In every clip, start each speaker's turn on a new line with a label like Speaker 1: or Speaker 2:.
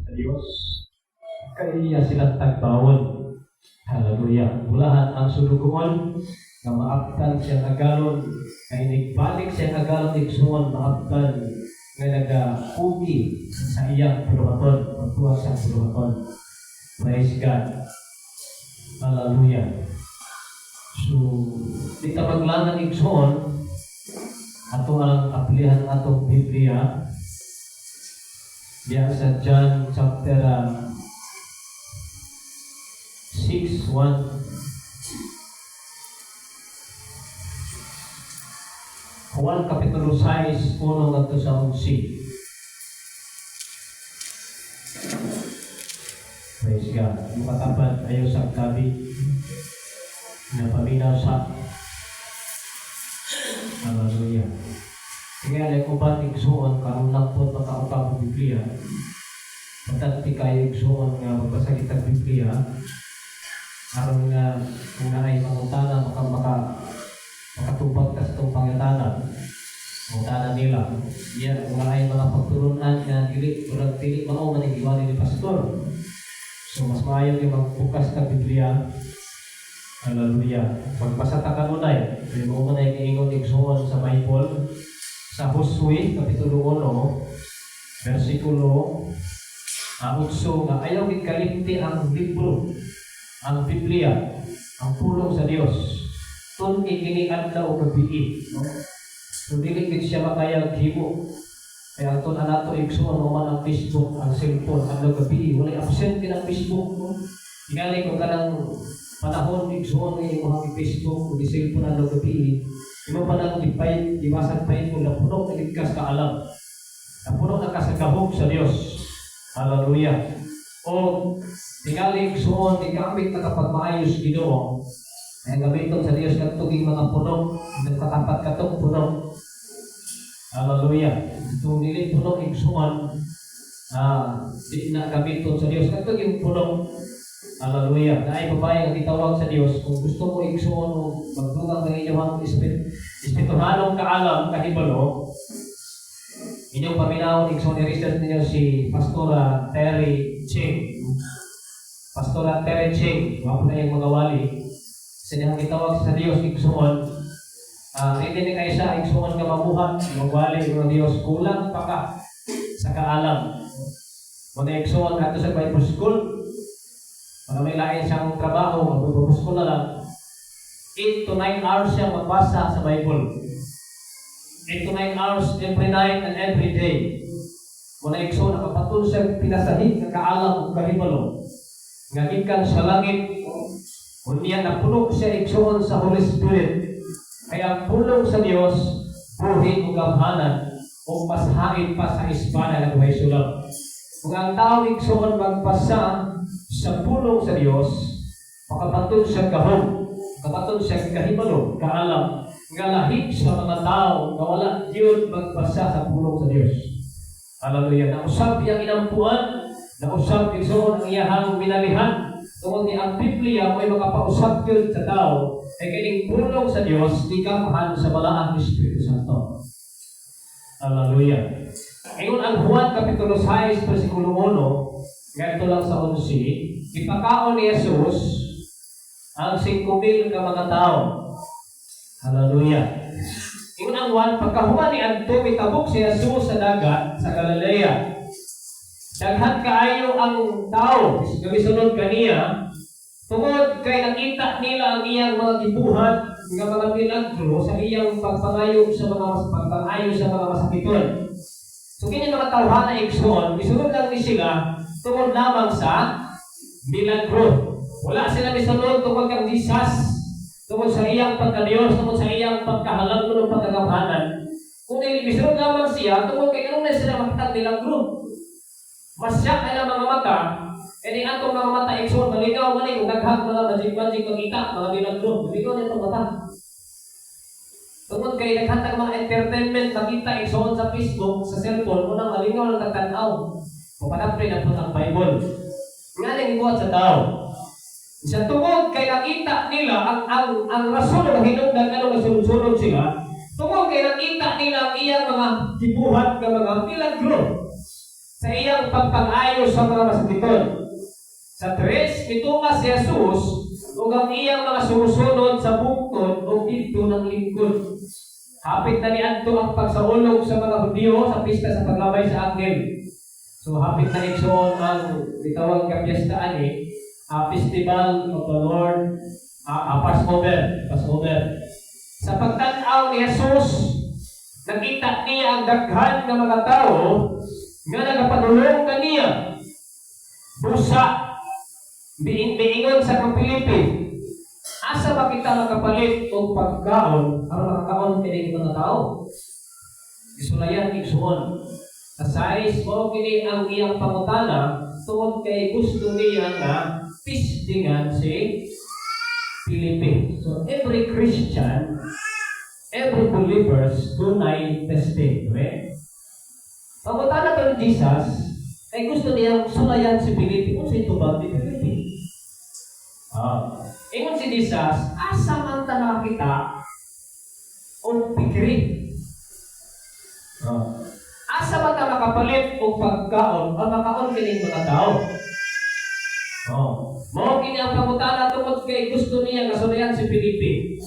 Speaker 1: sa Diyos. Kaya silang tagbawon. Hallelujah. Mulahan ang sulugon na maaptan siyang agalon, kay nagbalik siyang agalon igsuon maaptan nga nagapugi sa iyang puluhaton, magtuwa sa puluhaton. Praise God. Hallelujah. So, di ka maglangan igsuon, ato ang aplihan atong Biblia, diya sa John chapter 6:1. Juan kapitulo 6, 1 hanggang sa 11. Praise God. Mukatapat ayaw sa gabi na paminaw sa Hallelujah. Kaya alay ko ba igsuon karong nagpot makaupang ang Biblia? Patati kayo igsuon nga magbasa kitang Biblia aron nga kung naay pangutana makatubag ka sa itong pangutanan nila. Yan, kung naay mga pagturunan nga dili mauman ang iwali ni pastor. So mas maayo yung magbukas ka Biblia. Hallelujah. Magbasa ta kanunay. Kaya mo man ay kaingon igsuon sa Bible sa Josue kapitulo 1 versikulo 8 nga ayaw gikalimti ang libro, ang Biblia, ang pulong sa Dios. Tun kini adlaw gabi. So dili gid siya makaya himo. Kaya aton anato igsuon mo man ang Facebook, ang cellphone, adlaw gabi. Wala absent kin ang Facebook mo. Tingali ko kanang panahon igsuon ni mo ang Facebook, ug cellphone adlaw gabi. Imo pa nang iwasan pa ito na puno na ligkas ka alam. Na puno na kasagahog sa Dios. Hallelujah. O tingali igsuon igamit na kapag maayos Ginoo. Ay gamiton sa Dios katuging mga puno, nagkatapat katong puno. Hallelujah. Itong dili puno igsuon di na gamiton sa Dios katuging puno. Hallelujah. Naay babae nga gitawag sa Dios kung gusto mo igsuon o magdugang ng inyong espirituhalong kaalam kahibalo. Inyong paminawon igsuon i-research ninyo si Pastora Terry Ching. Pastora Terry Ching, wapo na yung mga wali. Sinihang gitawag sa Dios igsuon. Hindi ni kayo siya igsuon ka mabuhat, magwali ng Dios kulang pa ka sa kaalam. Muna igsuon ato sa Bible School. Pag may lain siyang trabaho, magpapapos ko na lang, 8 to 9 hours siyang magbasa sa Bible. 8 to 9 hours every night and every day. Muna ikso, nakapatul siya pinasahig ng kaalam o kahibalo. Ngagikan sa langit, unya napuno siya iksoon sa Holy Spirit. Kaya ang pulong sa Diyos, buhin o gamhanan, o mashain pa sa espada na buhay sulab. Kung ang tao iksoon magpasa sa pulong sa Diyos, makapatul siya kahog, makapatul siya kahibalo, kaalam, nga lahip sa mga tao na wala yun magpasa sa pulong sa Diyos. Hallelujah. Nausap yung inampuan, nausap iksoon ang iyahang minalihan, tungkol ni ang Biblia mo ay makapausap yun sa tao, ay kining pulong sa Diyos, di ka mahal sa balaang Espiritu Santo. Hallelujah. Ngayon ang Juan kapitulo 6, versikulo 1, ganito lang sa 11, ipakaon ni Jesus ang 5,000 ka mga tao. Hallelujah. Ngayon ang 1, pagkahuman ni Anto, mitabok si Jesus sa dagat sa Galilea. Daghan kaayo ang tao, gamisunod kaniya, tungod kay nakita nila ang iyang mga gibuhat, ng mga milagro sa iyang pagpangayo sa mga masakiton. So kini mga tawhana igsoon, misunod lang ni sila tungod lamang sa milagro. Wala sila misunod tungod kang Jesus, tungod sa iyang pagka-Diyos, tungod sa iyang pagkahalaglo ng pagkagamhanan. Kung misunod lamang siya, tungod kay kanunay sila makita milagro. Masyak ay mga mata, kaya atong mga mata igsoon, maligaw man kung naghag mga majig-majig magita, mga milagro, maligaw niya itong mata. Tungkol kay naghatag mga entertainment, makita igsoon sa Facebook, sa cellphone, unang malingaw ng tagtanaw. Papanapre na po ang Bible. Nga nang ibuhat sa tao. Sa tungkol kay nakita nila, ang rason na hinungdan ano na sunod-sunod sila, tungkol kay nakita nila ang iyang mga tibuhat ng mga milagro. Sa iyang pagpang-ayos sa mga masakiton. Sa 3, mitunga si Jesus ug ang iyang mga sumusunod sa bungtod o dito ng lingkod. Hapit na niadto ang pagsaulog sa mga Hudyo sa pista sa paglabay sa anghel. So hapit na igsoon ang bitawag nga piyesta ani, Festival of the Lord, Passover. Sa pagtan-aw ni Jesus, nakita niya ang daghan ng mga tao nga nagapadulong kaniya. Busa, biingon sa Pilipi, asa ba kita makapalit o pagkaon para makakaon kini mga tao? Isulayan igsuon. Sa 6, mo kini ang iyang pangutana tungod kay gusto niya nga pistingan si Pilipi. So every Christian, every believers dunay testing, okay? Pangutana pa ni Jesus ay gusto niyang sulayan si Pilipi kung sino ba ni Pilipi. Ingon si Jesus, asa man ta nakakita o pikiri. Asa man ta makapalit o pagkaon o makaon kining mga tao. Mao kini ang pangutana tungod kay gusto niya nga sulayan si Pilipi.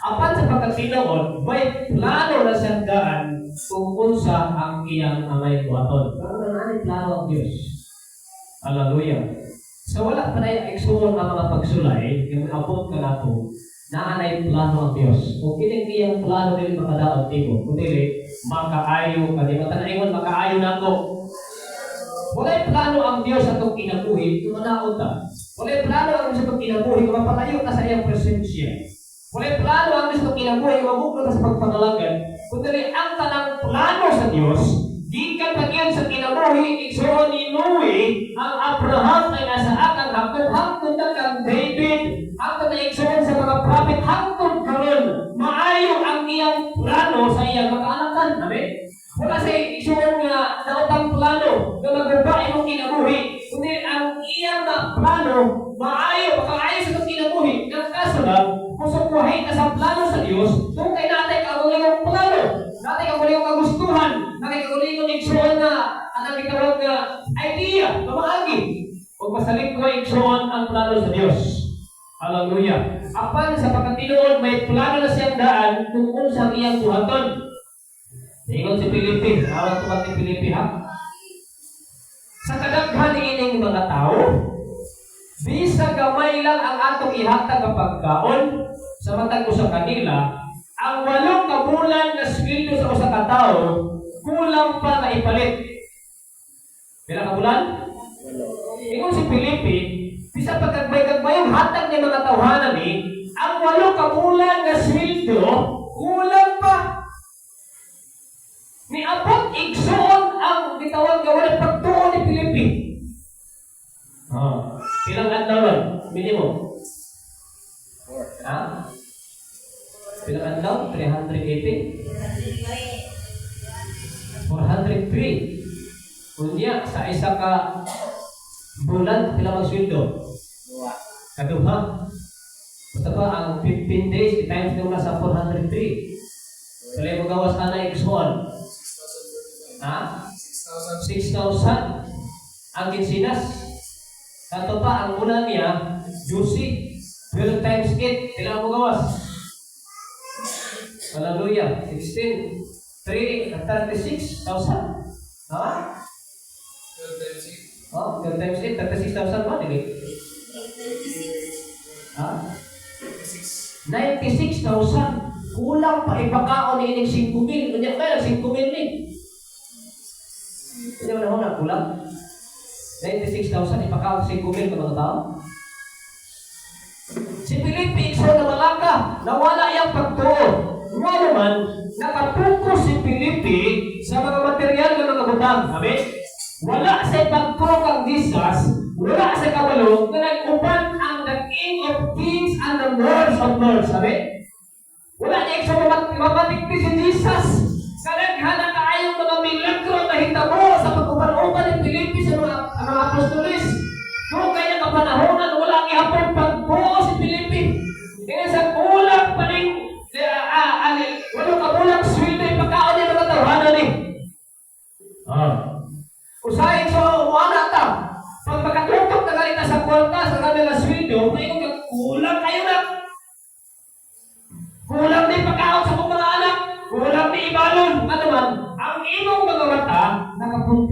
Speaker 1: Apan sa pagkatinuod, may plano na siyang daan kung unsa ang iyang amay buhaton. Pero nanay plano ang Diyos. Hallelujah. So wala pa na igsuon ang mga pagsulay, yung abot ka na ito, naanay plano ang Diyos. Kung kining iyang plano din makadaot tibo, kung dili, makaayo ka, di matanaingon, makaayo na ako. Wala'y plano ang Diyos sa itong kinabuhi, kung manaod ta. Wala'y plano ang Diyos sa itong kinabuhi, kung mapalayo ka sa iyang presensya. Wala'y plano ang Diyos sa itong kinabuhi, kung mabuklo ka sa pagpangalagan. Kung dili, ang tanang plano sa Diyos, di ka tagyan sa kinabuhi, igsoon ni Noe, ang Abraham ay nasa akang hangtod na kang David, hangtod na igsoon sa mga prophet, hangtod karon maayo ang iyang plano sa iyang mag-aanakan. Amen? Wala sa igsoon nga nautang plano na magbabae mong kinabuhi, kundi ang iyang plano maayo, makaayo sa itong kinabuhi. Ang kaso lang, kung sumpuhin ka sa plano sa Diyos, kung kay natin kaguling plano, natin kaguling kagustuhan, natin kaguling igsoon na ang gitawag na idea, mamaagi. Huwag masalit ko igsoon ang plano sa Diyos. Hallelujah. Apan sa pagkatinuod, may plano na siyang daan kung unsang iyang buhaton. Ingon si Pilipi, awat tumat ni Pilipi ha. Sa kadaghan ining mga tao, bisa gamay lang ang atong ihatag nga pagkaon sa matag usa kanila, ang 8 ka bulan nga sweldo sa usa ka tawo kulang pa na ipalit. Pila ka bulan? Ingon si Pilipi, bisa pagkagbay-kagbay ang hatag ni mga tawhanan ni, ang 8 ka bulan nga sweldo kulang pa. Niabot igsoon ang gitawag nga wala pagtuon ni Pilipi. Pilang adlaw lang? Minimum. Pilang adlaw? 380? 403. Kunya, sa isa ka bulan, pila magsweldo? Kaduha. Basta ba, ang 15 days, i-times nyo na sa 403. Kaya mo gawas ka na igsoon. 6,000 ang kinsinas. Kanto pa, ang una niya, juicy. 12 times 8, kailangan mo gawas. Hallelujah. 16, 3, 36,000. 12 times 8, 36,000 ba? Dili? 96,000. Kulang pa ipakaon ni ining 5,000. Kanya kaya 5,000 ni. Hindi mo na huna, kulang. 96,000 ipakaon 5,000 ka mga tao. Si Pilipi, so na malaka, nawala yung pagtuo. Nga naman, nakapuko si Pilipi sa mga material ng mga butang. Amen? Wala sa pagtuo kang Jesus, wala sa kabalo, na nag-upan ang the King of Kings and the Lord of Lords. Amen? Wala niya sa mamatikti si Jesus. Kalaghan na kaayong mga milagro na hitabo sa pag-upan-upan ng Pilipi sa mga apostolis. Kung kaya kapanahonan, walang ihapon pagbuo si Pilipi. Kaya sa kulang pa rin, walang kabulang sweldo yung pagkaon niya mga tawhanan eh. Usahin so, wala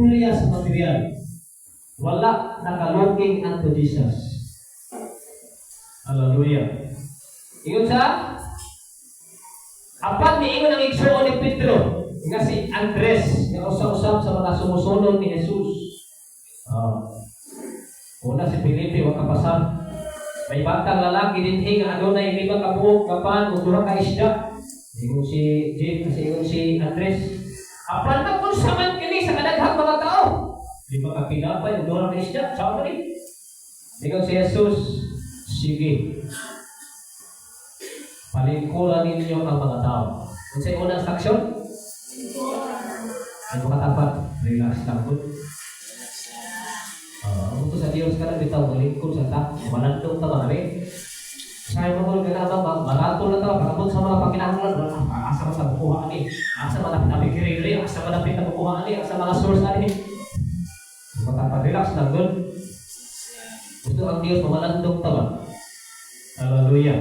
Speaker 1: pagpupulya sa material. Wala nakalooking unto Jesus. Hallelujah. Ingon sa apat ni ingon ang igsuon ni Pedro nga si Andres nga usab-usab sa mga sumusunod ni Jesus. Una si Felipe wa kapasar. May batang lalaki dinhi nga adunay 5 ka buok kapan ug 2 ka isda. Ingon si Jim kasi ingon si Andres. Apan na kung saman kini sa kadaghang mga tao. 5 ka pinapay ug 2 ka isda. Sao ni? Ingon si Jesus, sige. Palingkuran ninyo ang mga tao. Kung sa'yo unang saksyon, ay makatapat, relax lang po. Ang ito sa Diyos ka na bitaw, malingkod sa tao, manandong ta mga rin. Sa'yo mo ka na ba, marato na tao, pakabot sa mga pakinahanglan, asa mo sa bukuhaan ni, asa malapit na bigirili, asa malapit na bukuhaan ni, asa mga source na ni. Makatapat, relax lang doon. Gusto ang Diyos, mamanandong ta ba? Hallelujah.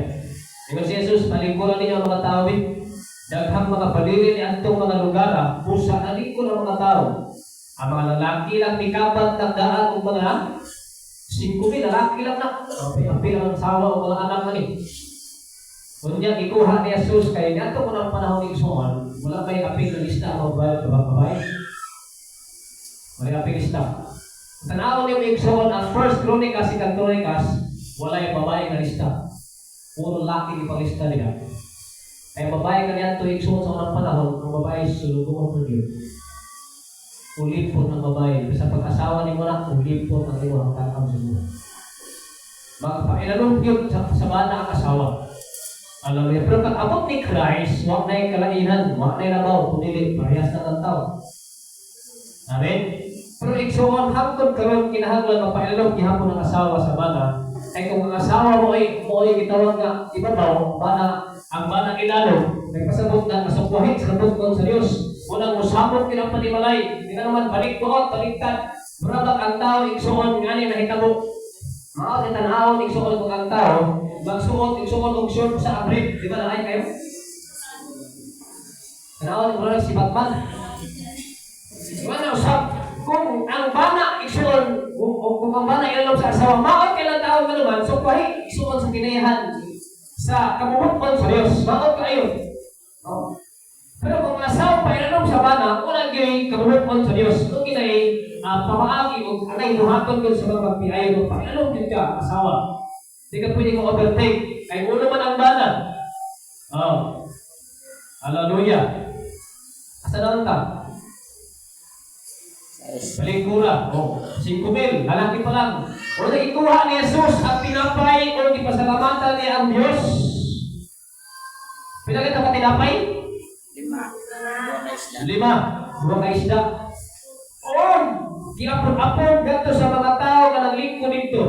Speaker 1: Ingon si Jesus, palingkuran ninyo ang mga tao, daghang mga balili ni antong mga lugar, pusa na lingkod ang mga tao. Ang mga lalaki lang ni kapat ng daan o mga 5,000 lalaki lang na. Ang bilang sawa o mga anak na ni. Kunya, ikuha ni Jesus, kaya niya ito ng panahon ng Igsuon, wala may aping na lista ang babae. Wala aping lista. Tanawon yung Igsuon, ang First Chronicles, Second Chronicles, wala yung babae na lista. Puro laki di panglista nila. Ay babae kaniya ito Igsuon sa unang panahon, ang babae sulubong ng Diyos. Ulipon ng babae. Sa pag-asawa ni mo na, ulipon ang iwang kakam sa buhay. Magpailalong yun sa bana ang asawa. Alam niya, pero pag-abot ni Christ, wak na yung kalainan, wak na yung labaw, kunili, parehas na ng tao. Amen? Pero Igsuon, hangtod karon kinahanglan magpailalong gihapon ng asawa sa bana. Ay kung ang asawa mo ay gitawag nga ibabaw, ang bana ilalo, nagpasabot na masukwahin sa kabutkon sa Diyos. Unang musabot kinang panimalay, hindi ka naman balik-buot, baliktad. Murabak ang tao, Igsuon, nga niya nahitabo. Maot yung tanahon, Igsuon kung ang tao, magsuot, Igsuon kung short sa abrit. Di ba nahay kayo? Tanahon yung mula si Batman. Di ba na usap? Kung ang bana, Igsuon, kung ang bana ilalong sa asawa, maot kailang tao ka naman, so pahi, Igsuon sa kinayahan sa kabubutkon sa Diyos. Maot kayo. No? Pero kung asawa pa ilalong sa bana, unang gawin kabubutkon sa Diyos. Kung kinay, pamaagi o anay nuhaton ko sa mga magpiayon o pailalong din ka, asawa. Hindi ka pwede kong overtake. Ay uno man ang bana. Hallelujah. Asa naman ka? Palingkura. 5,000. Lalaki pa lang. O ikuha ni Jesus at tinapay o ipasalamatan niya ang Diyos. Pinagkita ka tinapay? 5. 2 ka isda. Giapon-apon gato sa mga tao nga naglingkod dito.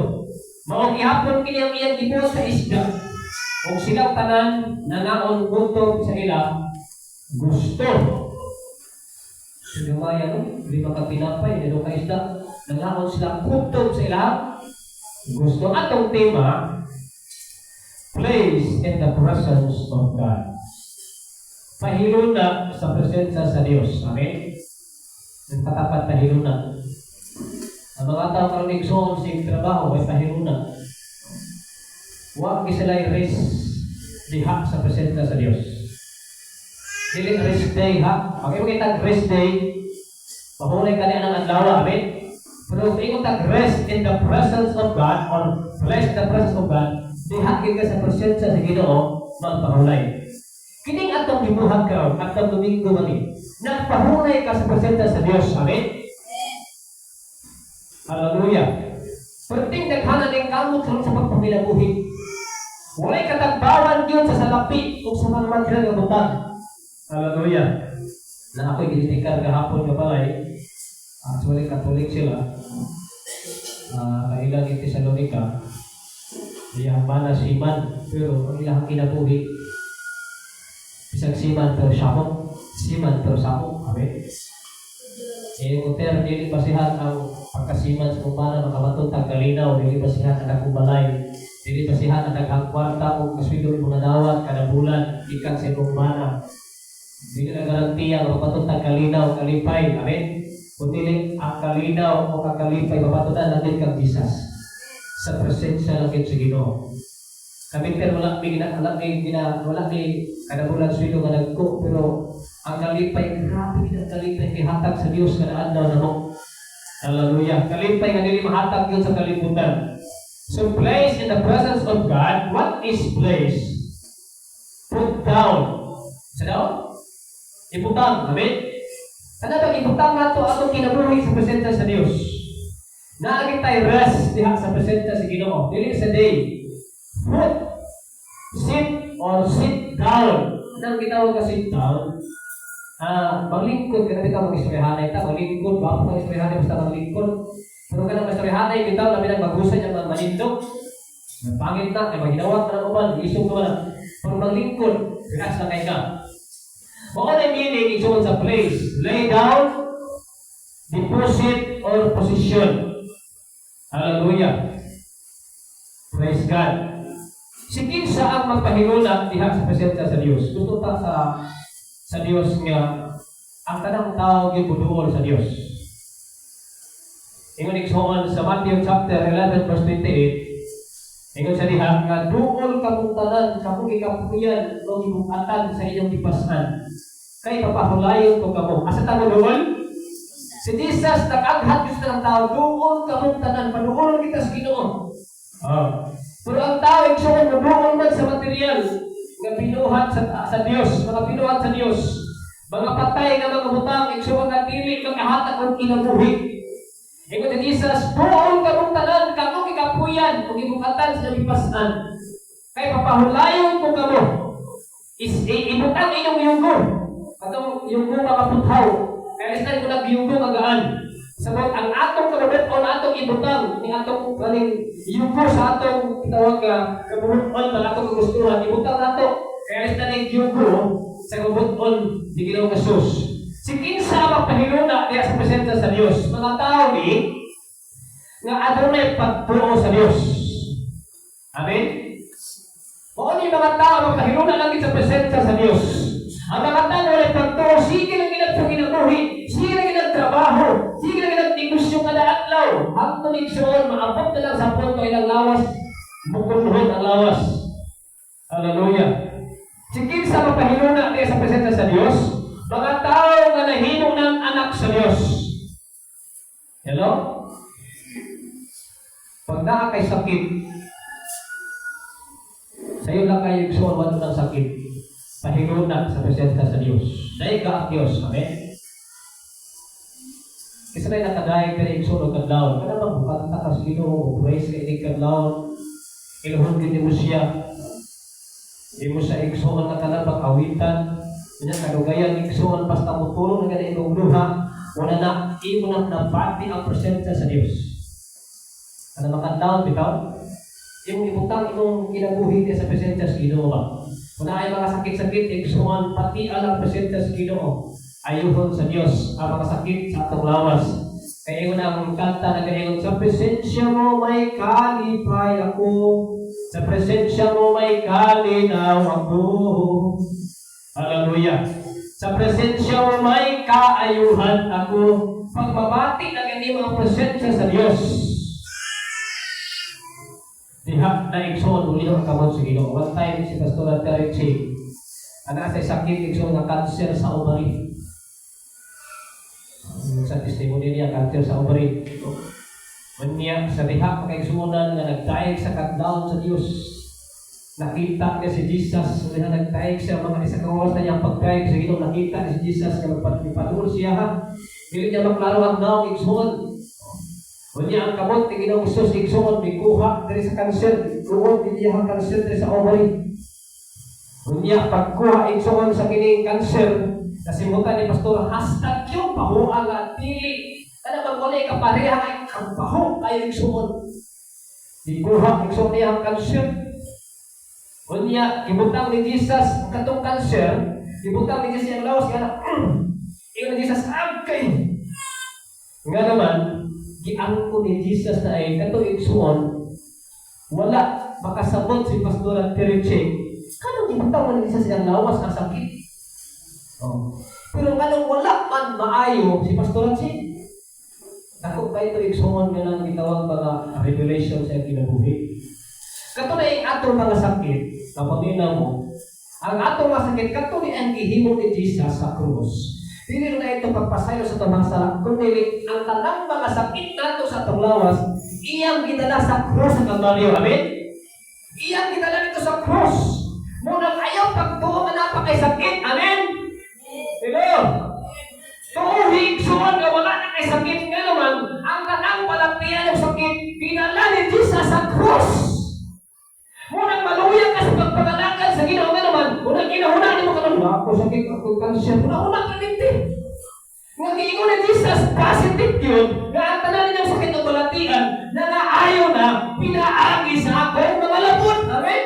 Speaker 1: Maong ihapon kini ang iyang gibuot sa isda. Kung silang tanan nanaon gutom sa ila, gusto. Sumaya no, 5 ka pinapay, 2 ka isda. Nanaon sila gutom sa ila, gusto. Atong tema, place in the presence of God. Pahiluna sa presensya sa Diyos. Amen? Ang katapat pahiluna. Ang mga tao karong Igsuon sa trabaho ay pahiluna. Huwag sila i-rest diha sa presensya sa Diyos. Dili rest day ha. Pag imo kitag rest day, pahulay ka niya ng adlaw. Amen? Pero kung imo tag rest in the presence of God or place in the presence of God, diha ka sa presensya sa Ginoo, magpahulay. Kining atong gibuhat karon, atong Domingo mani. Nagpahulay ka sa presensya sa Diyos. Amen? Hallelujah. Perting daghanan ning kamot sa pagpamilabuhi. Walay katagbawan yun sa salapi kung sa mga material nga butang. Hallelujah. Na ako'y ginitikar kahapon ka palay. Actually, Katolik sila. Kailang iti sa Thessalonica. Iyang mana siman. Pero ang ilang kinabuhi. Isang siman pero samok. Siman pero samok. Amen. Kung pero dili basihan ang pagkasiman sa kumana, makamatong tagkalinaw, dili basihan ang nakubalay, dili basihan ang naghangkwarta o kaswidol mga dawat, kada bulan, ikan sa kumana. Dili na garantiya, makamatong tagkalinaw, kalipay. Amen? Kundi ang kalinaw o kakalipay mapatunan natin kang Jesus sa presensya ng sa Ginoo. Kami pero wala may kadabulan suyo nga nagko, pero ang kalipay, grabe ang kalipay ihatag sa Dios kada adlaw na mo. Hallelujah. Kalipay nga dili mahatag yun sa kalibutan. So place in the presence of God, what is place? Put down. Sa down? Ibutang. Amen? Ano ba ibutang nato atong kinabuhi sa presensya sa Dios? Naagit tayo rest diha sa presensya sa Ginoo. Dili sa day. Put, sit or sit down. Anong gitawag ka sit down? Maglingkod ka na bitaw mag-istoryahanay ta. Maglingkod, baka mag-istoryahanay basta maglingkod. Pero ka na mag-istoryahanay, bitaw na bilang mag-usay ang mga manindog. Pangit na, kaya maginawag na ng uban, isog ka na. Pero maglingkod, relax na kayo ka. What I mean is sa place. Lay down, deposit, or position. Hallelujah. Praise God. Sige sa ang magpahilula diha sa presensya sa Dios. Gusto ta sa Dios nga ang tanang tao gyud buduol sa Dios. Ingon igsoon sa Matthew chapter 11 verse 28. Ingon sa diha nga duol kamong tanan kamong gikapuyan o gibukatan sa inyong gipasan. Kay papahulayon ko kamo. Asa ta mo duol? Si Jesus nag-aghat gusto ng tao duol kamong tanan paduol kita sa Ginoo. Pero ang tao igsoon duol man sa material nga binuhat sa Dios, mga binuhat sa Dios. Mga patay nga mga butang igsoon nga dili makahatag og kinabuhi. Ingon ni Jesus, duol kamong tanan kamo gikapuyan ug gibukatan sa gipasan. Kay papahulayon ko kamo. Ibutang inyong yugo. Atong yugo makaputhaw. Kaya istan ko nag-yugo magaan. Sabot ang atong kabubuton atong ibutang ni atong kaning yugo sa atong tawag ka kabubuton man atong kagustuhan ibutang nato. Kaya istan ning yugo sa kabubuton ni Ginoong Jesus. Si kinsa magpahiluna diha sa presensya sa Dios. Mga tao ni nga adunay pagtuo sa Dios. Amen. Mao ni mga tao magpahiluna lang sa presensya sa Dios. Ang mga tao ay pagtuo sige lang gid sa kinabuhi, sige lang gid trabaho, sige lang gid negosyo kada adlaw. Hangtod igsoon maabot na lang sa punto ilang lawas, mukunhon ang lawas. Hallelujah. Sige sa magpahiluna diha sa presensya sa Dios. Mga tao nga nahimo ng anak sa Dios. Hello? Pag naa kay sakit, sayo lang kayo igsoon wala ng sakit. Pahiluna sa presensya sa Dios. Dahil ka ang Dios. Amen? Kasi na nakadaig ka na igsoon o kadlaon. Kada magbukat na ka sa Ginoo, praise ka inig kadlaon. Iluhon din mo siya. Imo sa igsoon na kanabang awitan. Kanya kadugayan igsoon basta mutulong na ganyan ikong luha. Wala na, imo na nabati ang presensya sa Dios. Kada makadlaon, bitaw? Yung ibutang imong kinabuhi sa presensya sa Ginoo ba? Kung ay mga sakit-sakit, igsoon pati ang presensya sa Ginoo. Ayuhon sa Dios ang mga sakit sa atong lawas. Kaya yun ang kanta na ganyan, sa presensya mo may kalipay ako. Sa presensya mo may kalinaw ako. Hallelujah. Sa presensya mo may kaayuhan ako. Pagbabati na ganyan mga presensya sa Dios. Diha na igsoon uli ang kamot sa Ginoo. One time si Pastor Terry ana sa sakit igsoon nga cancer sa ovary. Sa testimony niya cancer sa ovary. Unya sa diha pagkaigsuonan nga nagdaig sa kadlawon sa Dios. Nakita niya si Jesus nga nagdaig sa mga isa ka oras na niyang pagdaig sa Ginoo. Nakita ni si Jesus nga magpatuloy siya ha. Dili niya maklaro ang daw igsoon. Unya ang kamot ni Ginoong Hesus igsoon mikuha diri sa kanser, kuon di ang kanser diri sa ovary. Unya pagkuha igsoon sa kining kanser, nasimutan ni pastor hashtag yung pahuang nga dili. Kada magwalay ka pareha kay ang pahu ay igsoon. Ikuha igsoon niya ang kanser. Unya gibutang ni Jesus katong kanser, gibutang ni Jesus ang lawas kana. Ingon ni Jesus agkay. Nga naman giangko ni Jesus na ay kato igsuon wala makasabot si Pastor Terry kanong gibutang man ni Jesus ang lawas ang sakit. Pero kanong wala man maayo si Pastor kayo ito igsoon nga lang gitawag mga revelation sa kinabuhi. Katulad ang atong mga sakit, napaminaw mo, ang atong mga sakit, katulad ang gihimo ni Jesus sa krus. Dili na ito pagpasayo sa itong mga sala, kundi ang tanang mga sakit nato sa itong lawas, iyang gidala sa krus sa Kalbaryo. Amen? Iyang gidala nito sa krus. Munang ayaw pagtuo nga napakay sakit. Amen? Hello? Tuuhig suwan nga wala na kay sakit nga naman, ang tanang palagpian ng sakit, ginala ni Jesus sa krus. Munang maluya ka sa pagpagalakan sa Ginoo nga naman, munang ginahuna ni mo kanon, ako sakit ako cancer, una ka dinti. Nga giingon ni Jesus positive yun, nga ang tanan niyang sakit ng balatian, na naayo na pinaagi sa akong mga labot. Amen?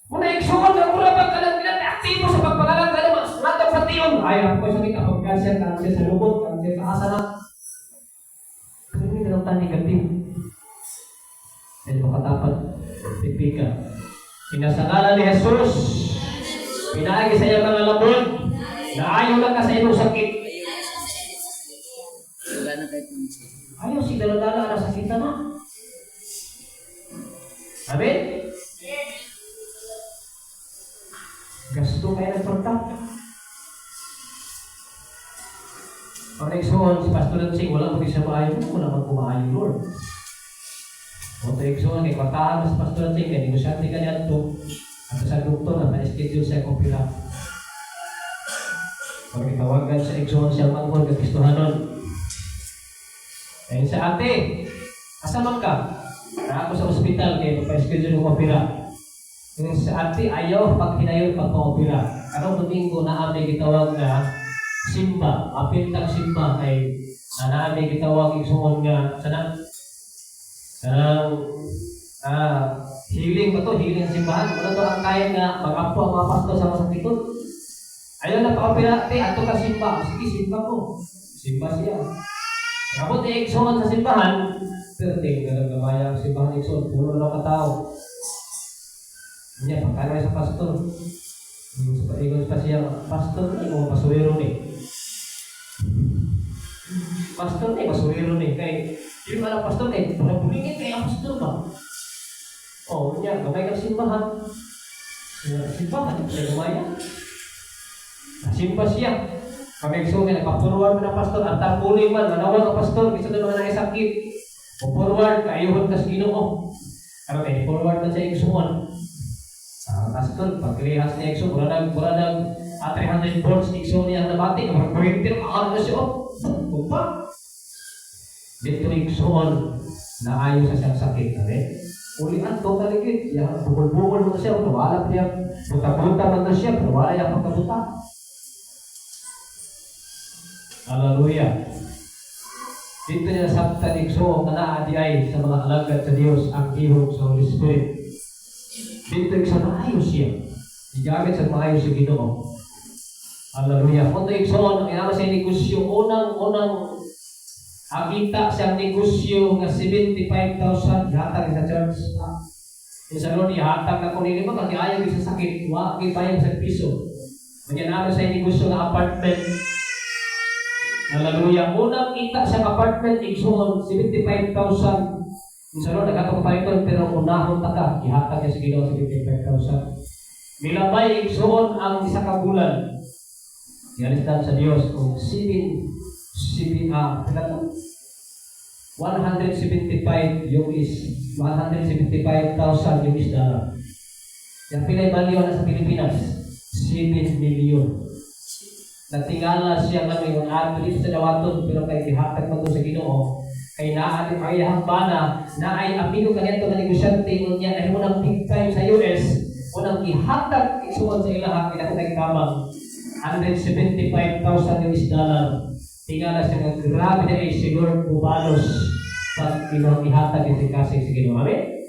Speaker 1: Munang igsuon nga mura ba ka lang aktibo sa pagpagalakan nga naman, natang sa tiyon, ay ako sakit ako cancer sa lubot, cancer sa asa na. Pero hindi na lang negative. Medyo makatapat. Pipika. Inasangalan ni Jesus, pinaagi sa iyang mga labon, naayaw lang ka sa iyong sakit. Ayaw si daladala na sakit na. Amen? Gasto kayo ng torta. Pag naigsoon, si Pastor Nansing, wala mo siya maayon, wala mo kumaayon, Lord. O taigsoon, kay kwartahan sa Pastor Nansing, kaya negosyante ka niya ito, at sa doktor na na-schedule siya kopila. Pag itawagan sa igsoon siya manghol, kapistuhanon. Kaya sa ate, asaman ka? Na ako sa ospital, kaya pa-schedule yung kopila. Yung sa ate, ayaw pag hinayon pagpa-opera. Karong domingo na aming gitawag na simba, apintang simba kay na aming gitawag igsoon nga sana healing ba to? Healing simbahan? Ano to ang kaya nga mag-apo ang mga pastor sa mga sakitod? Ayaw na pa-opera, ato ka simba. Sige, simba ko. Simba siya. Kapot igsoon sa simbahan, pero tingin na gamaya ang simbahan igsoon, puno na katao. Niya, pagkala sa pastor. Sa pag-igon pa siya, pastor ni o pasuwero ni. Pastor ni, pasuwero ni. Kaya, yung mga pastor ni, pagpulingin kaya pastor ba? O, niya, gamay kang simbahan. Simbahan, kaya gamaya. Simba siya. Pag-igsoon, nagpa-forward mo ng pastor, at tarpuling man, manawag ang pastor, isa na mga sakit. O forward, kaayuhon ka sa Ginoo. Ano kayo, forward na siya igsoon. Pastor, pagkilihas niya igsoon, wala nang 300 volts igsoon niya nabati, kapag pwede na siya, kung pa? Dito igsoon, na ayaw sa siyang sakit. Ulian to kaligid, bukol-bukol mo siya, wala niya, buta-buta man na siya, pero wala niya pagkabuta. Hallelujah. Dito niya sabta igsoon na naadiay sa mga alagad sa Diyos ang ihog sa Holy Spirit. Dito yung sa maayos siya. Igamit sa maayos yung Ginoo. Hallelujah. Kung ito yung soon, ang inaman sa negosyo, unang akita siyang negosyo nga 75,000 hatag sa church. Yung sa Lord, ihatag na kung hindi mo, kag-ayaw yung sa sakit, bayang sa piso. Kanya naman sa negosyo ng apartment. Hallelujah. Unang kita siyang apartment, igsoon, 75,000. Sa Lord, nagkatong paliton, pero unahon taka, ihatag niya sa Ginoo sa 55,000. Milabay, igsoon ang isa ka bulan. Ialistan sa Diyos kung 175 175,000 US dollar. Yung pilay value na sa Pilipinas, 7 million. Natingala siya nga ngayon, at sa dawaton, pero kay ihatag mo sa Ginoo. Kay naatin ay hambana na ay amigo kanito nga negosyante niya ay unang big time sa US, unang ihatag igsoon sa ilaha kinako kay kamang 175,000 US dollar. Tingala siya nga grabe na ay siguro bubalos sa kinong ihatag iti kasi sa Ginoo. Amen.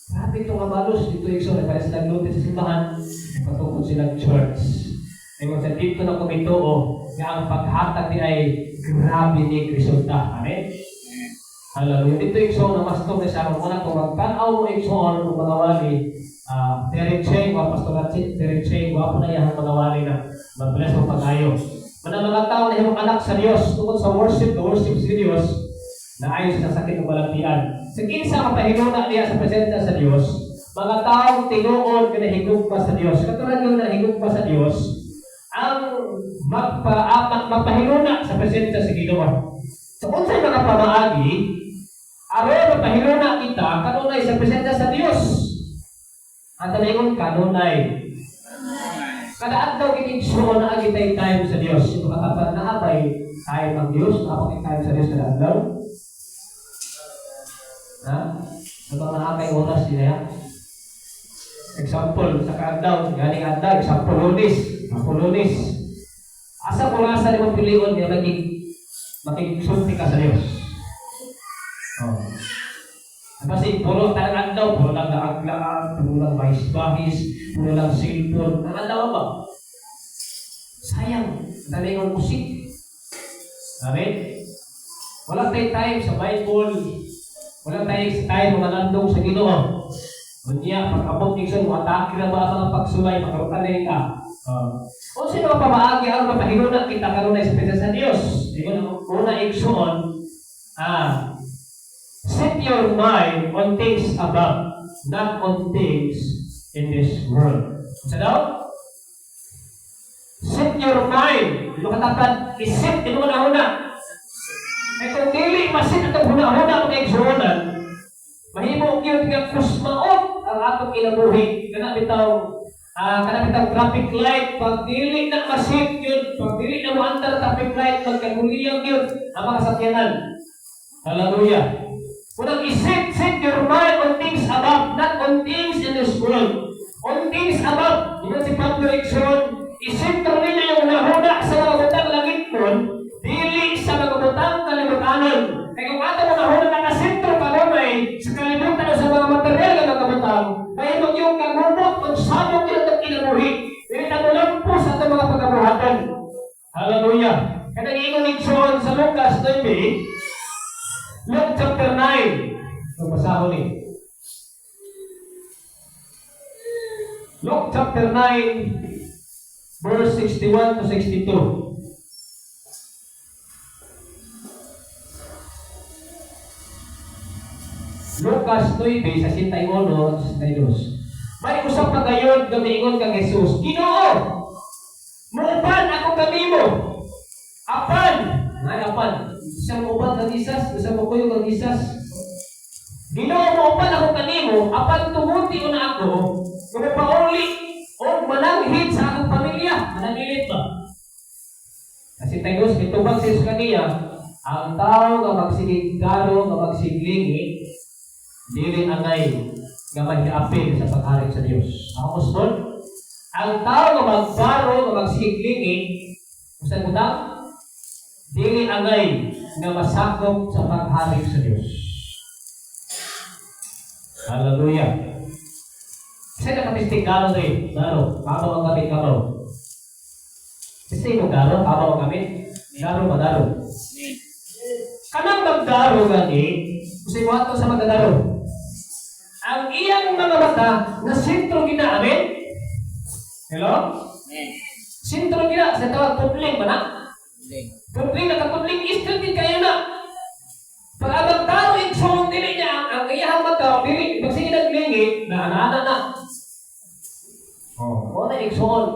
Speaker 1: Grabe ito nga balos dito igsoon para sila glutin sa simbahan, patungkol sila church. Ay kung sa dito na kumitoo nga ang paghatag ni ay grabe ni resulta. Amen? Hallelujah. Dito igsoon na mas ito na siya. Kung muna kung magkanaw mo igsoon kung mga wali, Terek Cheng, Pastor Terek Cheng, wapo na yan mga wali na mag-bless mo pag-ayo. Mga tao na himong anak sa Dios tungkol sa worship sa Dios na ayon sa sakit ng balatian. Sa kinsa mapahinuna niya sa presensya sa Dios, mga taong tinuod nga nahigugma sa Dios. Katulad ng nahigugma sa Dios, ang magpahinuna sa presensya sa Ginoo. So kung sa'y mga pamaagi, aron magpahinuna kita kanunay sa presensya sa Dios. Ang talingon kanunay. Kada adlaw gitigsuon na agitay time sa Dios. Yung makatapat na abay time ang Dios, napakay time sa Dios kada adlaw. Ha? Sa mga nakakay oras nila. Example, sa kaadlaw, galing adlaw, example Lunes. Asa kung asa ni mong pilion niya makiksulti ka sa Dios. Oh. Kasi puro talang adlaw, puro lang naaglaan, puro lang bahis-bahis, puro lang cellphone. Ang adlaw ba? Sayang, dali ng musik. Amen? Walang tayo time sa Bible. Walang tayo time manandong sa Ginoo. Kunya, pag-abot nixon, atake na ba ang mga pagsulay, magkaroon ka. Kung sino mga pamaagi ang mapahinuna kita kanunay sa presensya sa Diyos. Yun ang una igsoon, set your mind on things above, not on things in this world. Sa daw? Set your mind. Ito katapat, isip, ito una-una. Eh kung dili masit itong huna-huna ang igsuonan, mahimo yun nga kusmaot ang atong inabuhi. Kanabitaw traffic light, pag dili na masit yun, pag dili na maandar traffic light, magkaguliyang yun ang mga sakyanan. Hallelujah. Unang set your mind on things above, not on things in this world. On things above. Yun si Pablo Ikson, isentro ninyo yung nahuna sa mga butang langit nun, dili sa mga butang kalibutanan. Kaya kung ato mo nahuna na nasentro ka lumay sa kalibutan o sa mga material na kabutang, kaya mo yung kagubot kung saan yung itong kinabuhi. Dili na mulampo sa itong mga pagkabuhatan. Hallelujah. Kaya nag-iingon Ikson sa Lucas 9, Luke chapter 9. Ito basahon ni. Luke chapter 9, verse 61 to 62. Lucas 9, sa 61 at 62. May usap pa gayon gamiingon kang Jesus. Ginoo, muuban ako kanimo. Apan. Ngay apan. Isang uban kang isas, isang makuyo kang isas. Ginoo mo upan ako kanimo, apan tumuti na ako, kung pauli o mananghid sa akong pamilya. Manangilit ba? Kasi tayo, itubang sa Jesus kaniya, ang tao nga magsigigaro, nga magsiglingi, dili angay nga maghiapil sa pagharing sa Diyos. Ang usbon, ang tao nga magbaro, nga magsiglingi, usan mo ta? Dili angay nga masakop sa pagharing sa Diyos. Hallelujah. Kasi nakatisting garo rin. Garo. Kabaw ang gamit, kabaw. Kasi mo garo, kabaw ang gamit. Garo ba, garo? Kanang magdaro gani, kasi mo ato sa magdaro. Ang iyang mga mata na sentro ginaamin. Hello? Sentro gina, sa tawag putling ba na? Putling na kaputling istil din kayo na. Pag abang tao ikson dili niya, ang iyang mata, dili, pag sige naglingi, naanana na. O na ikson.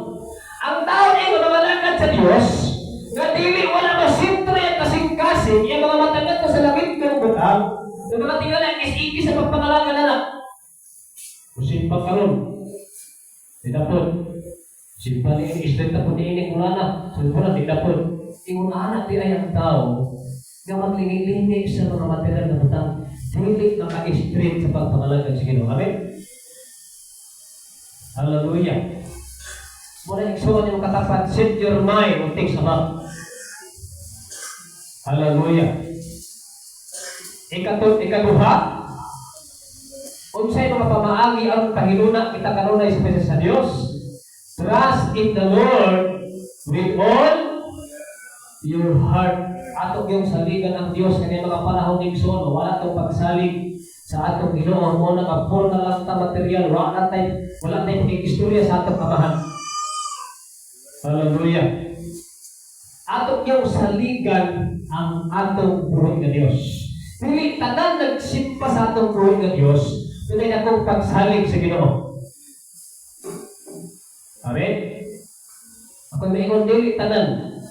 Speaker 1: Ang tao ay mamalakad sa Diyos, nga dili wala masintre at kasing-kasing, yung mga matagat ko sa langit ng butang, yung mga tingala, is-iki sa pagpangalaga na lang. Kusin pa karon. Tidapod. Simpan ni isdet na po niinig mula na. Sulpura, tidapod. Ingon anak di ay ang tao nga maglingi-lingi sa mga material na butang. Dili maka-street sa pagpangalaga sa Ginoo. Amen? Hallelujah. Muna iksuon yung katapat, set your mind on things above. Hallelujah. Ikaduha, unsay mga pamaagi ang pahinuna kita kanunay sa presensya sa Dios. Trust in the Lord with all your heart. Atong yung saligan ang Dios kanya mga panahon ng igsoon, wala tong pagsalig sa atong Ginoo mo na kapur na lang ta material, wala tayong istorya sa atong amahan. Hallelujah. Atong yung saligan ang atong buhay nga Dios. Dili tanan nagsimpa sa atong buhay nga Dios, dili akong pagsalig sa Ginoo. Amen. Ako maingon dili tanan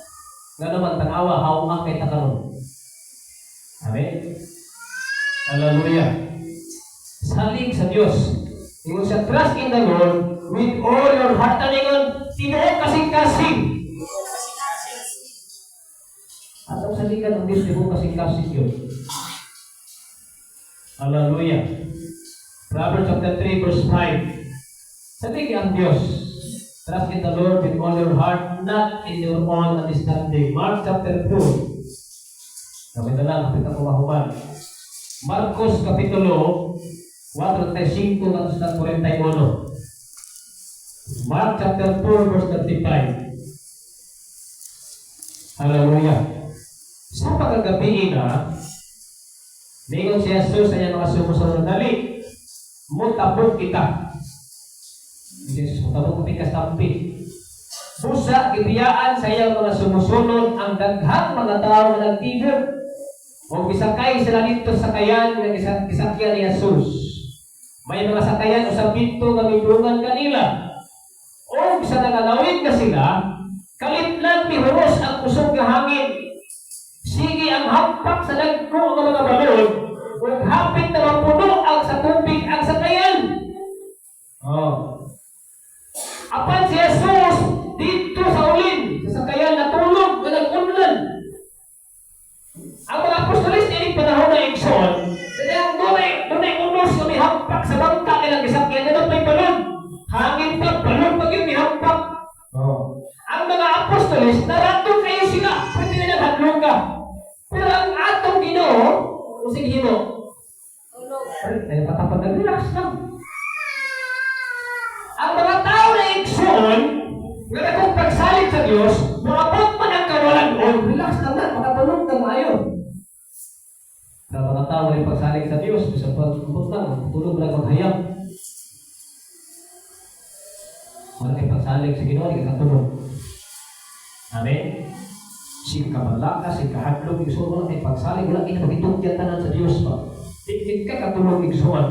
Speaker 1: nga naman tanawa hawak kay takaron. Amen. Hallelujah. Salig sa Dios. Ingon siya, trust in the Lord with all your heart. Ingon, tinuod kasing-kasing. At ang saligan ng Diyos, tinuod kasing-kasing yun. Hallelujah. Proverbs chapter 3 verse 5. Salig ang Diyos. Trust in the Lord with all your heart, not in your own understanding. Mark chapter 2. Kami na lang, kapit ako mahuman. Marcos Kapitulo 4:35 hanggang 41. Mark chapter 4 verse 35. Hallelujah. Sa pagkagabi na, ningon si Jesus sa iyang mga sumusunod, dali, mutabog kita. Jesus, mutabog kami kastampi. Busa, gibiyaan sa iyang mga sumusunod ang daghang mga tao na nagtigil. O gisakay sila dito sa kayan nga gisakyan ni Jesus. May mga sakayan o sa pinto nga midungan kanila. O bisa nagalawid na sila, kalit lang pihuros ang usog nga hangin. Sige ang hampak sa dagko ng mga balon, o hapit na mapuno ang sa tubig ang sakayan. Apan si Jesus dito sa ulin, sa sakayan natulog na nag-unlan. Ang mga apostolis nining panahon na igsoon, sadang dunay unos na may hampak sa bangka nilang gisakyan, na may balon. Hangin pa, balon pag yung may hampak. Ang mga apostolis, naratong kayo sila, pwede na naghadlong ka. Pero ang atong Ginoo, o sige Ginoo, ay patapag na relax lang. Ang mga tao na igsoon, nga akong pagsalit sa Diyos, maabot man ang kawalan o, relax lang na, makatulog na maayo. Sa mga tao na pagsalit sa Diyos, bisa pagpunta lang, tulog lang maghayang. Wala kay pagsalit sa Ginoo, hindi ka katulog. Amen? Si kamalaka, si kahadlog, igsoon mo lang kay pagsalit, wala kay magitugyan tanan sa Diyos pa. Hindi ka katulog igsoon.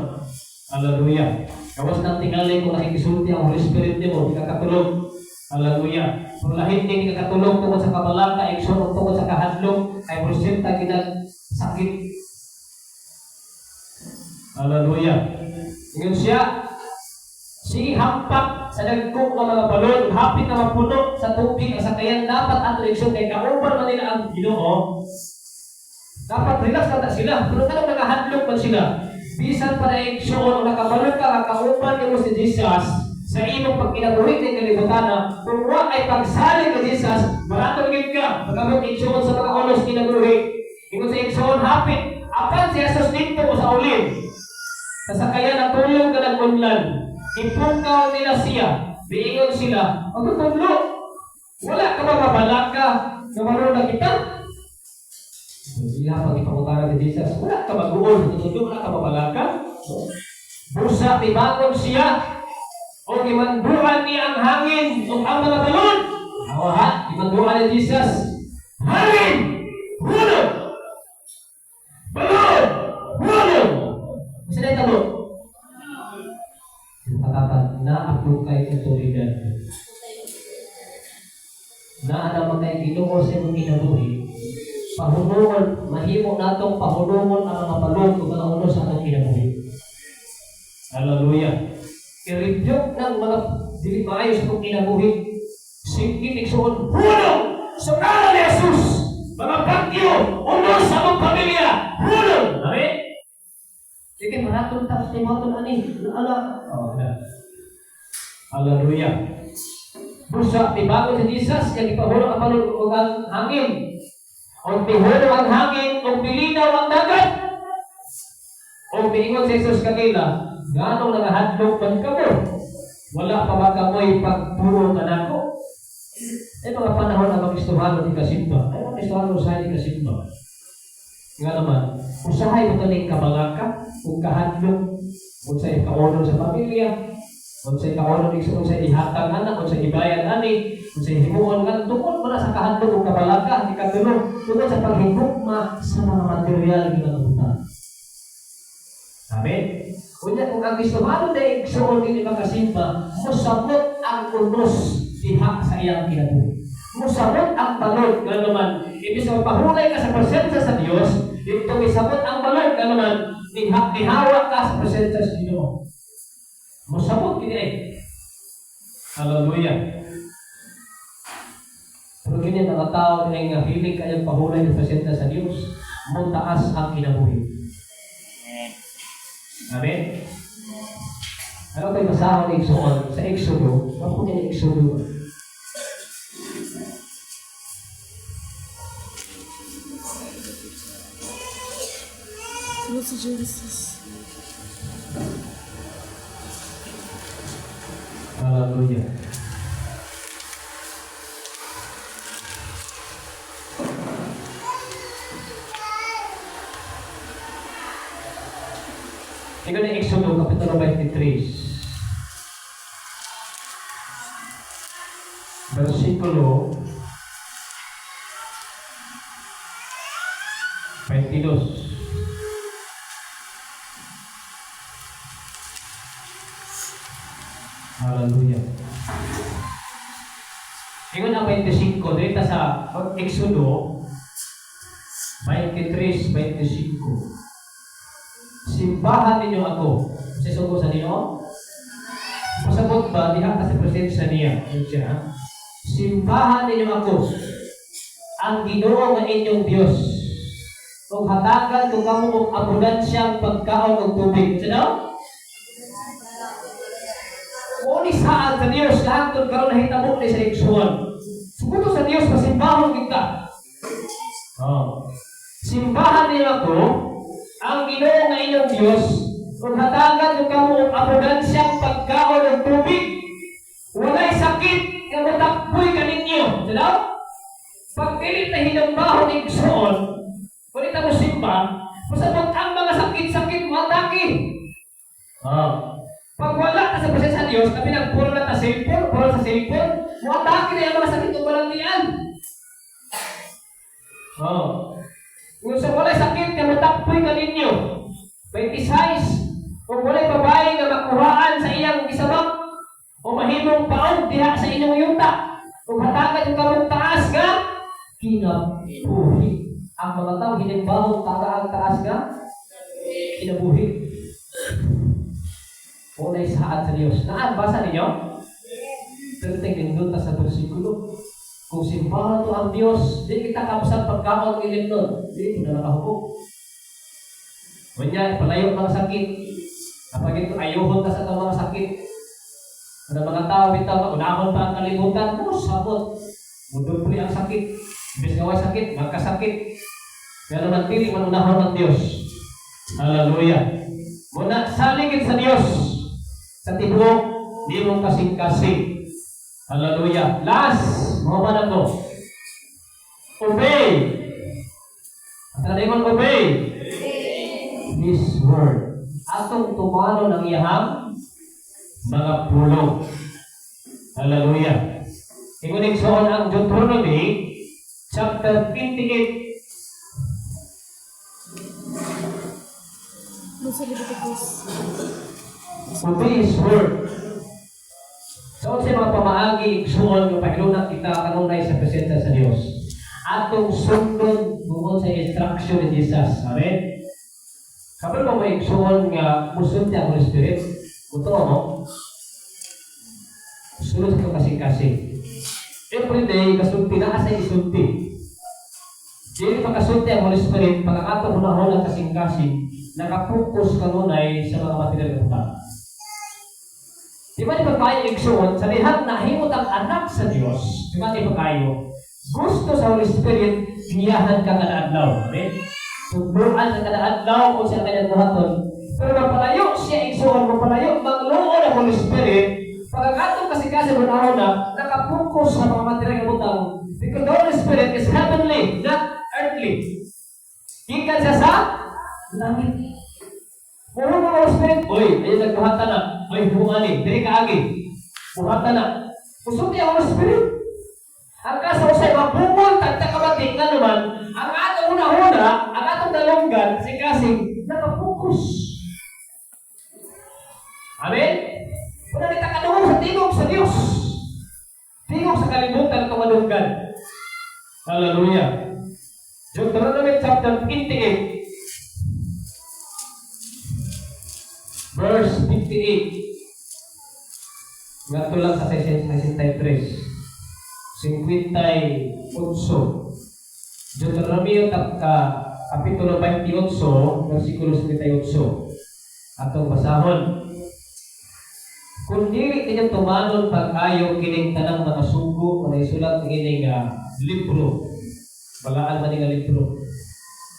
Speaker 1: Hallelujah. Kawas nang tingali kung nakikisulti ang Holy Spirit mo, hindi ka katulog. Hallelujah. Kung lahat hindi ka katulog tungkol sa kamalaka, igsoon tungkol sa kahadlog, ay presenta kinag sakit. Hallelujah. Ingon siya, sige hampak sa dagko ng mga balon, hapit na mapuno sa tubig ang sakayan, dapat ato igsoon kay kauban man nila ang Ginoo. Dapat relax na sila. Pero kanang nakahadlok man sila. Bisan para igsoon o nakabalon ka, kauban mo si Jesus sa imong pagkinabuhi ng kalibutan, kung wa ay pagsalig ni Jesus, maratong gid ka, magamit igsoon sa mga onos kinabuhi. Ingon sa igsoon hapit, apan si Jesus dito sa ulin. Kasakayan na tulong ka nag-unlan. Ipungkaw nila siya. Biingon sila, magtutulog. Wala ka magbabalak ka. Namarunong na kita. Hindi na pag-ipakutara ni Jesus. Wala ka mag-uol. Tutulog, wala ka magbabalak ka. Busa, tibangon siya. O imanduan niya ang hangin. O ang mga balon. Awahat, imanduan ni Jesus. Hangin! Hulog! Balon! Hulog! Masa na ito? Katakan na ako kay otoridad. Na alam kay Ginoo sa imong kinabuhi. Pahulungon, mahimo natong pahulungon ang mga balon kung mga uno sa atong kinabuhi. Hallelujah. I-rebuke ng mga dili maayo sa itong kinabuhi. Singkit igsoon, hulog! Sa ngalan ni Jesus! Mga bagyo, uno sa mong pamilya, hulog! Amen? Sige, maratong tapos ni Maton ani. Ala. Hallelujah. Busa, tibago si Jesus, yung ipahulog ang balon o ang hangin. O pihulog ang hangin, o pilinaw ang dagat. O piingon si Jesus kanila, ganong nangahadlok man ka mo? Wala pa ba kamoy pagpuro ka na ko? Eh mga panahon na mag-istuhalo ni kasimba. Ay mag-istuhalo sa ni kasimba. Nga naman, usahay mo ito ng kabalaka, kung kahadlok, kung sa'yo kaunong sa pamilya, Kung sa'y kawalan igsoon, kung sa'y ihatag anak, kung sa'y ibayan ani, kung sa'y himuon nga, tungkol mo na sa kahandog o kabalaga, ikatulong, tungkol sa paghigugma sa mga material ginagabutan. Sabi, kunya kung ang gusto malo na igsoon din makasimba, musabot ang unos diha sa iyang kinabuhi. Musabot ang balod, nga naman, ibig sa pahulay ka sa presensya sa Diyos, ito isabot ang balod, nga naman, ihawa ka sa presensya sa Diyos. Musabot kini eh. Hallelujah. Pero kini mga tao na nga hilig kayang pahulay ng presensya sa Diyos, muntaas ang kinabuhi. Amen? Ano kayo masahol ng Exodus? Sa Exodus, ano kaya yung Exodus?
Speaker 2: What's Genesis?
Speaker 1: Hallelujah. Tingnan ni Exodus, Kapitulo 23. Versikulo 22. Hallelujah. Tingnan ang 25 dito sa Exodus 23:25. Simbahan ninyo ako. Sisugo sa ninyo? Pasabot ba, diha ka sa presensya niya. Yun siya. Simbahan ninyo ako. Ang Ginoo nga inyong Diyos. Kung hatagan kung kamo kung abundansiyang pagkaon ng tubig. Sino? Kung saan sa Diyos, lahat kung karoon na hitabo ni sa Iksuan. Suguto sa Diyos, pasimbahon kita. Oh. Simbahan ninyo ako. Ang Ginoo nga inyong Diyos, kung hatagan kung kamo abundansiyang pagkaon ng tubig, walay sakit, nga matakboy ka ninyo. Sino? Pag pilit na hinambahon ng Igsoon, kung ito mo simba, pasabot ang mga sakit-sakit mo atake. Pag wala ka sa presensya sa Diyos, kami nagpuro na sa cellphone, puro sa cellphone, mo atake na yung mga sakit ng walang niyan. Kung sa walay sakit nga matakpoy ka ninyo, 26, kung walay babae nga makuhaan sa iyang isabak, o mahimong paog diha sa inyong yuta, kung hatagan yung kamong taas nga, kinabuhi. Ang mga tao, hinimbahong taga ang taas nga, kinabuhi. Walay saad sa Diyos. Naan, basa ninyo? Pero tingin doon sa versikulo. Kung simbahan to ang Diyos, di kita kapsang pagkaon ilim nun. Di ito na nakahubog. Kunya, palayo mga sakit. Kapag ito, ayuhon ka sa mga sakit. Kada mga tao, bitaw, unahon pa ang kalimutan mo, sabot. Mudupli ang sakit. Ibig gaway sakit, magkasakit. Pero nagpili man unahon ng Diyos. Hallelujah. Muna, saligid sa Diyos. Sa tibok, di mong kasing-kasing. Hallelujah. Last, mga manang obey. At nalingon, obey. This word. Atong tumano ng iyahang mga pulong. Hallelujah. Ikunik soon ang Deuteronomy chapter 28. Obey His word. So, sa mga pamaagi, igsuon, yung pahilunan kita kanunay sa presensya sa Diyos. Atong sundon bukod sa instruction ni Jesus. Amen? Kapag mo may igsuon nga, musunod niya ang Holy Spirit, ito mo, sunod ka kasing-kasing. Every day, kasunti na sa isunti. Dili pagkasunti ang Holy Spirit, pagkakato mo na ho ng kasing-kasing, nakapokus kanunay sa mga material na utang. Di ba di ba kayo igsuon, sa lihat na himot ang anak sa Diyos, di ba di ba kayo, gusto sa Holy Spirit, niyahan ka kada-adlaw. Okay? Tugbuan ka kada-adlaw kung siya kanyang buhaton. Pero mapalayo siya igsuon, mapalayo, magluon ang Holy Spirit, pagkakatong kasi mo na nakapokus sa mga material na utang. Because the Holy Spirit is heavenly, not earthly. Gikan siya sa langit. Puro mga Holy Spirit. Uy, ayun nagbuhatan na. Uy, humani. Dili ka agi. Buhatan na. Kusog niya Holy Spirit. Ang kaso usay mabungol tagta kabating nga naman, ang atong una-una, ang atong dalunggan, kasing nakapokus. Amen? Kung nalita ka sa tingog sa Diyos. Tingog sa kalibutan ng kamadunggan. Hallelujah. Deuteronomy chapter 28. Verse 58. Nga lang sa 63. 58. Deuteronomio kapitulo 28, versikulo 58. Atong basahon. Kung dili ninyo tumanon pag-ayo kining tanang mga sugo o naisulat kining libro. Balaan man nga libro.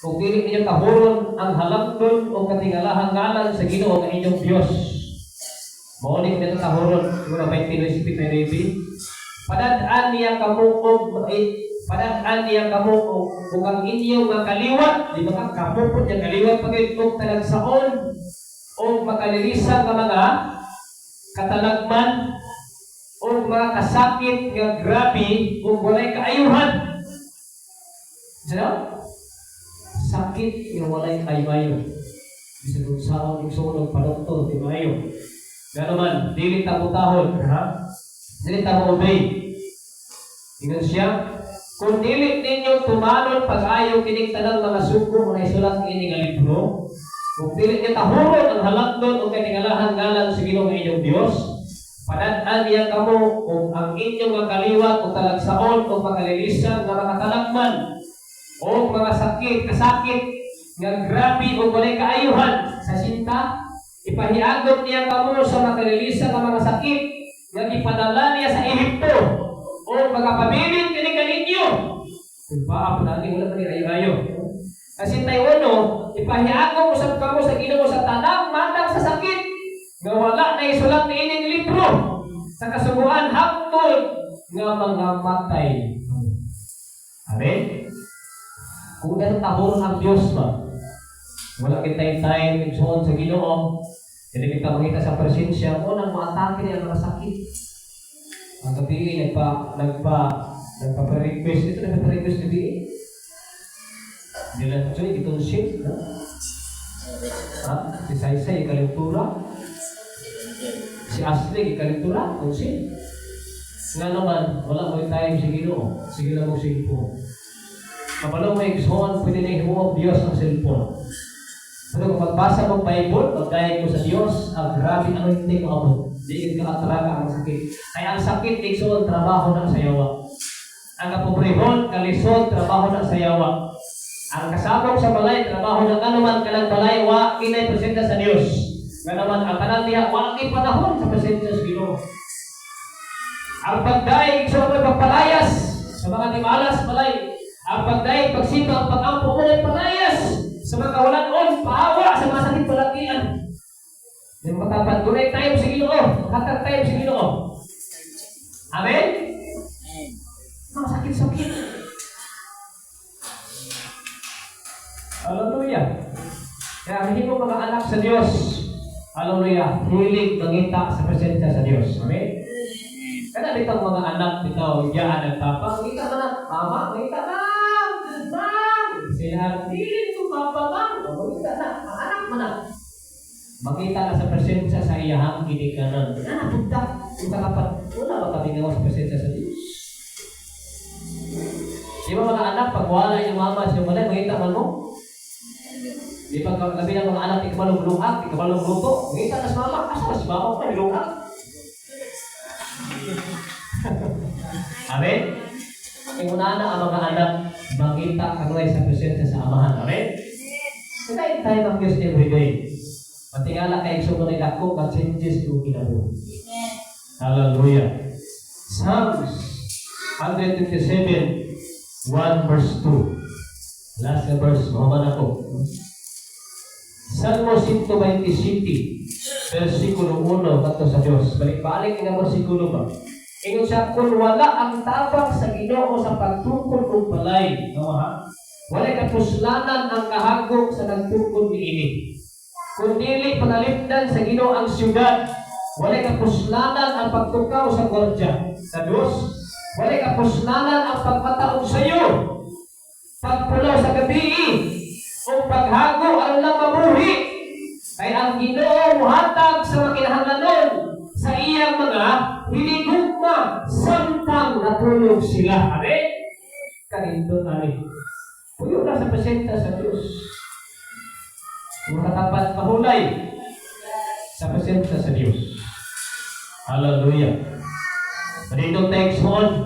Speaker 1: Kung dili ninyo kahuron ang halangdon o katingalahan ngalan sa Ginoo nga inyong Dios. Mao ni kung kahuron siguro 20 padadaan niya kamo padadaan niya kamo ug ang inyong mga kaliwat, di ba kamupod niya kaliwat pagayog talagsaon o makalilisan nga mga katalagman o mga kasakit nga grabe o walay kaayuhan. Sino? Sakit nga walay kaayuhan. Bisa kung saan yung sunod padoktor, di maayo. Gano'n man, dili tabutahon, ha? Dili tabu-obey. Ingon siya, kung dili ninyo tumanon pag-ayaw kining tanang mga sugo o naisulat kining nga libro, kung dili niya tahuron ang halangdon o katingalahan ngalan sa Ginoo nga inyong Dios, padadaan niya kamo o ang inyong mga kaliwat o talagsaon o makalilisan nga mga talagman o mga kasakit nga grabe o walay kaayuhan sa sinta, ipahiagot niya kamo sa makalilisan nga mga sakit nga ipadala niya sa Ehipto o magapabilin kini kaninyo. Ba pa natin wala pa ni ayo-ayo. Kasi tayo ipahiago usab kamo sa Ginoo sa tanang matang sa sakit nga wala na isulat ni ining libro sa kasubuan hangtod nga mga matay. Amen. Kung ganun tahuron ang Diyos ba, wala kitay time igsoon sa Ginoo. Hindi kita makita sa presensya mo nang maatake niya ang mga sakit. Ang gabi nagpa-request. Ito nagpa-request gabi. Nila ito itong shit. Si Saysay, ikalimtura. Si Ashley, ikalimtura. Itong shit. Nga naman, wala mo yung time sa Ginoo. Sige lang mo cellphone. Kapalo mo igsoon, pwede na ihuwag Diyos ang cellphone. Pero kung magbasa mong Bible, pagdahil ko sa Diyos, grabe ang hindi ko abot. Di ka atraga ang sakit. Kaya ang sakit, igsoon, trabaho ng sayawa. Ang kapobrehon, kalisod, trabaho ng sayawa. Ang kasabog sa balay, trabaho ng anuman kanang balay, wa kinay presenta sa Diyos. Nga naman, ang kanang niya, wa kinay panahon sa presenta sa Ginoo. Ang pagdaig, igsoon mo'y pagpalayas sa mga timalas balay. Ang pagdaig, pagsipa, ang pag-ampo mo na palayas sa mga kawalan-on, paawa sa mga sakit palakian. Yung matapat, tunay tayo sa Ginoo. Makatag tayo sa Ginoo. Amen? Mga sakit-sakit. Hallelujah. Kaya hindi mo mga anak sa Diyos. Hallelujah. Hilig mangita sa presensya sa Diyos. Amen? Kaya dito mga anak, dito, hiyaan ng papa, mangita na, mama, mangita na. Sila, hindi ito papamang. Makita na, anak mo na. Makita na sa presensya sa iyahang ginikanan. Punta. Kung kapat, wala ba kami ngawa sa presensya sa Diyos? Di ba mga anak, pag wala yung mama sa yung malay, makita man mo? Di ba labi ng mga anak, ikabalong luhak, ikabalong luto, makita na sa mama, asa na si mama ko, may luhak. Amen? Yung una na ang mga anak, makita kanway sa presensya sa amahan. Amen? Kaya tayo ng Diyos everyday. Matingala kayo sumunod ako, mag-changes yung kinabuhi. Hallelujah. Psalms 127, 1 verse 2. Last na verse, mahaman ako. Salmo 127, versikulo 1, kato sa Diyos. Balik-balik nga versikulo ba? Ingon siya, kung wala ang tabang sa Ginoo sa pagtukod ng balay, no, ha? Wala kapuslanan ang kahagok sa nagtukod ni ini. kung dili panalipdan sa Ginoo ang syudad, walay kapuslanan ang pagtukaw sa gwardiya sa Diyos. Walay kapuslanan ang pagpataog sa iyo, pagpulaw sa gabi, o paghago ang lang mabuhi. Kay ang Ginoo muhatag sa makinahanglanon sa iyang mga hinigugma samtang natulog sila. Amen? Kanindot namin. Puyo na sa presenta sa Diyos. Makatapat mahulay sa presenta sa Diyos. Hallelujah. Panindot text on.